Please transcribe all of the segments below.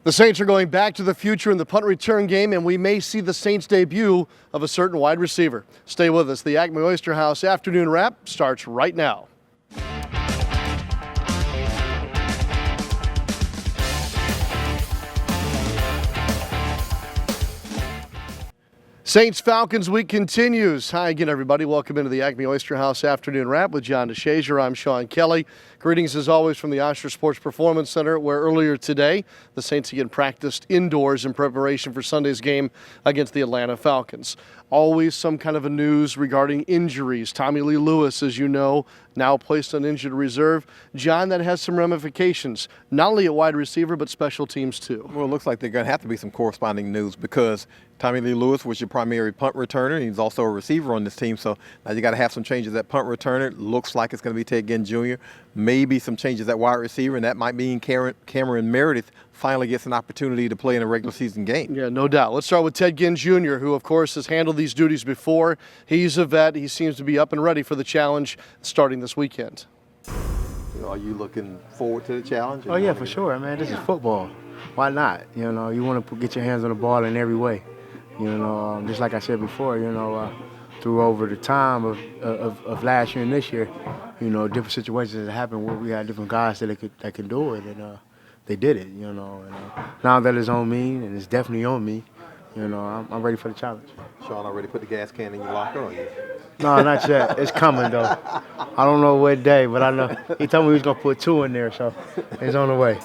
The Saints are going back to the future in the punt return game, and we may see the Saints debut of a certain wide receiver. Stay with us. The ACME Oyster House afternoon wrap starts right now. Saints-Falcons week continues. Hi again, everybody. Welcome into the ACME Oyster House afternoon wrap with John DeShazier. I'm Sean Kelley. Greetings as always from the Oshner Sports Performance Center, where earlier today the Saints again practiced indoors in preparation for Sunday's game against the Atlanta Falcons. Always some kind of a news regarding injuries. Tommy Lee Lewis, as you know, now placed on injured reserve. John, that has some ramifications, not only at wide receiver, but special teams too. Well, it looks like there's going to have to be some corresponding news because Tommy Lee Lewis was your primary punt returner. He's also a receiver on this team, so now you got to have some changes at punt returner. Looks like it's going to be Ted Ginn Jr. Maybe some changes at wide receiver, and that might mean Cameron Meredith finally gets an opportunity to play in a regular season game. Yeah, no doubt. Let's start with Ted Ginn Jr., who, of course, has handled these duties before. He's a vet. He seems to be up and ready for the challenge starting this weekend. Are you looking forward to the challenge? Oh, yeah, for sure, man. This is football. Why not? You know, you want to get your hands on the ball in every way. You know, just like I said before, through over the time of last year and this year, you know, different situations that happened where we had different guys that can do it, and they did it, you know. And now that it's on me, and it's definitely on me, you know, I'm ready for the challenge. Sean already put the gas can in your locker, or you? No, not yet. It's coming, though. I don't know what day, but I know he told me he was going to put 2 in there, so it's on the way.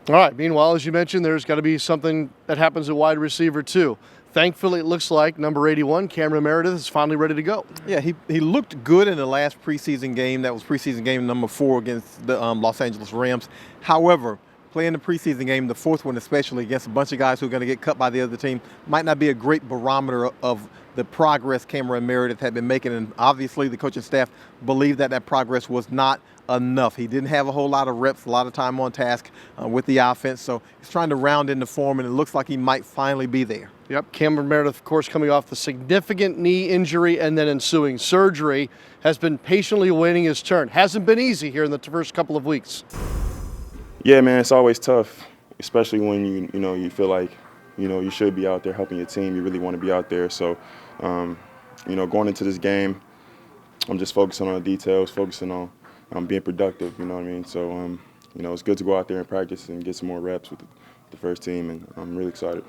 All right, meanwhile, as you mentioned, there's got to be something that happens at wide receiver too. Thankfully, it looks like number 81, Cameron Meredith, is finally ready to go. Yeah, he looked good in the last preseason game. That was preseason game number 4 against the Los Angeles Rams. However, playing the preseason game, the 4th one especially, against a bunch of guys who are going to get cut by the other team, might not be a great barometer of the progress Cameron Meredith had been making. And obviously the coaching staff believed that progress was not enough. He didn't have a whole lot of reps, a lot of time on task with the offense. So he's trying to round in the form, and it looks like he might finally be there. Yep, Cameron Meredith, of course, coming off the significant knee injury and then ensuing surgery, has been patiently awaiting his turn. Hasn't been easy here in the first couple of weeks. Yeah, man, it's always tough, especially when you feel like, you should be out there helping your team. You really want to be out there. So, going into this game, I'm just focusing on the details, focusing on being productive, you know what I mean? So, it's good to go out there and practice and get some more reps with the first team, and I'm really excited.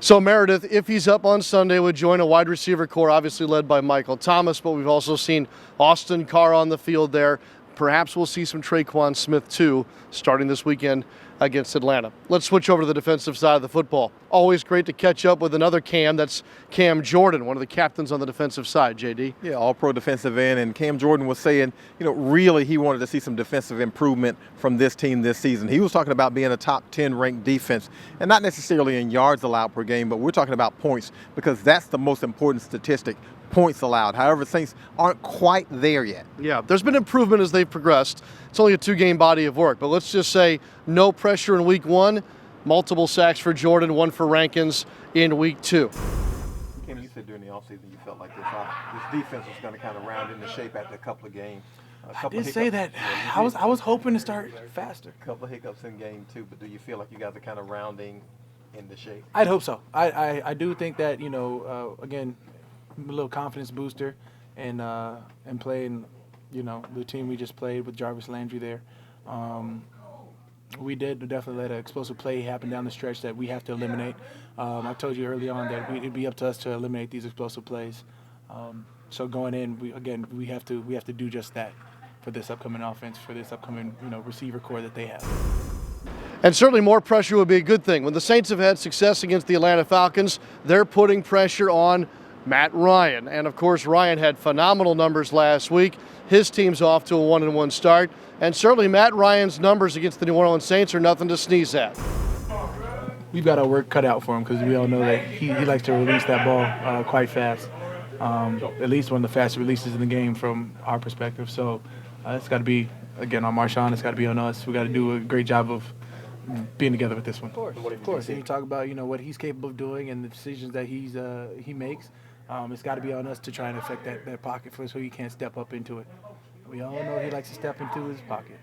So Meredith, if he's up on Sunday, would join a wide receiver core, obviously led by Michael Thomas, but we've also seen Austin Carr on the field there. Perhaps we'll see some Traquan Smith, too, starting this weekend against Atlanta. Let's switch over to the defensive side of the football. Always great to catch up with another Cam. That's Cam Jordan, one of the captains on the defensive side, JD. Yeah, all-pro defensive end. And Cam Jordan was saying, really he wanted to see some defensive improvement from this team this season. He was talking about being a top 10 ranked defense, and not necessarily in yards allowed per game, but we're talking about points, because that's the most important statistic. Points allowed. However, Saints aren't quite there yet. Yeah, there's been improvement as they've progressed. It's only a 2-game body of work, but let's just say no pressure in week 1, multiple sacks for Jordan, 1 for Rankins in week 2. Kim, you said during the offseason you felt like this defense was going to kind of round into shape after a couple of games. I did say that. I was hoping to start faster. A couple of hiccups in game 2, but do you feel like you guys are kind of rounding into shape? I'd hope so. I do think that, again, a little confidence booster, and playing, the team we just played with Jarvis Landry there. We did definitely let an explosive play happen down the stretch that we have to eliminate. I told you early on that it'd be up to us to eliminate these explosive plays. So going in, we have to do just that for this upcoming offense, for this upcoming receiver core that they have. And certainly more pressure would be a good thing. When the Saints have had success against the Atlanta Falcons, they're putting pressure on Matt Ryan. And of course, Ryan had phenomenal numbers last week. His team's off to a 1-1 start. And certainly Matt Ryan's numbers against the New Orleans Saints are nothing to sneeze at. We've got our work cut out for him, because we all know that he likes to release that ball quite fast. At least one of the fastest releases in the game from our perspective. So it's got to be, again, on Marshawn. It's got to be on us. We got to do a great job of being together with this one. Of course. And you talk about what he's capable of doing and the decisions that he makes. It's got to be on us to try and affect that pocket so he can't step up into it. We all know he likes to step into his pocket.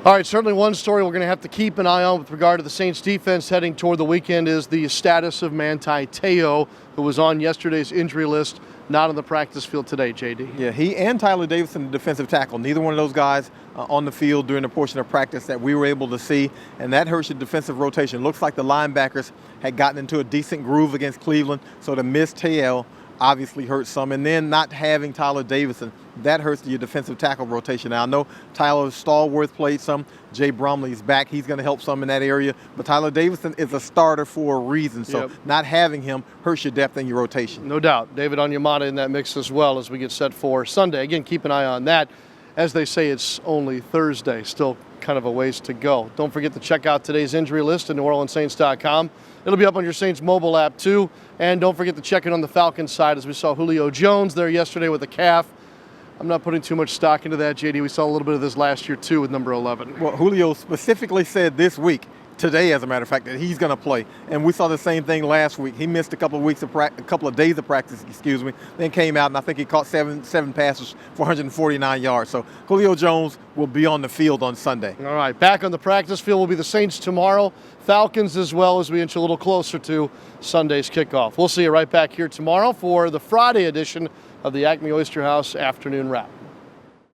All right, certainly one story we're going to have to keep an eye on with regard to the Saints defense heading toward the weekend is the status of Manti Te'o, who was on yesterday's injury list, not on the practice field today, JD. Yeah, he and Tyler Davidson, the defensive tackle, neither one of those guys on the field during the portion of practice that we were able to see, and that hurts your defensive rotation. Looks like the linebackers had gotten into a decent groove against Cleveland, so to miss Te'o obviously hurts some, and then not having Tyler Davidson, that hurts your defensive tackle rotation. Now, I know Tyler Stallworth played some. Jay Bromley's back. He's going to help some in that area. But Tyler Davidson is a starter for a reason. So not having him hurts your depth in your rotation. No doubt. David Onyemata in that mix as well as we get set for Sunday. Again, keep an eye on that. As they say, it's only Thursday. Still kind of a ways to go. Don't forget to check out today's injury list at NewOrleansSaints.com. It'll be up on your Saints mobile app too. And don't forget to check it on the Falcons side as we saw Julio Jones there yesterday with a calf. I'm not putting too much stock into that, JD. We saw a little bit of this last year too with number 11. Well, Julio specifically said this week, today as a matter of fact, that he's going to play. And we saw the same thing last week. He missed a couple of days of practice, then came out and I think he caught seven passes for 149 yards. So Julio Jones will be on the field on Sunday. All right, back on the practice field will be the Saints tomorrow, Falcons as well as we inch a little closer to Sunday's kickoff. We'll see you right back here tomorrow for the Friday edition of the ACME Oyster House Afternoon Wrap.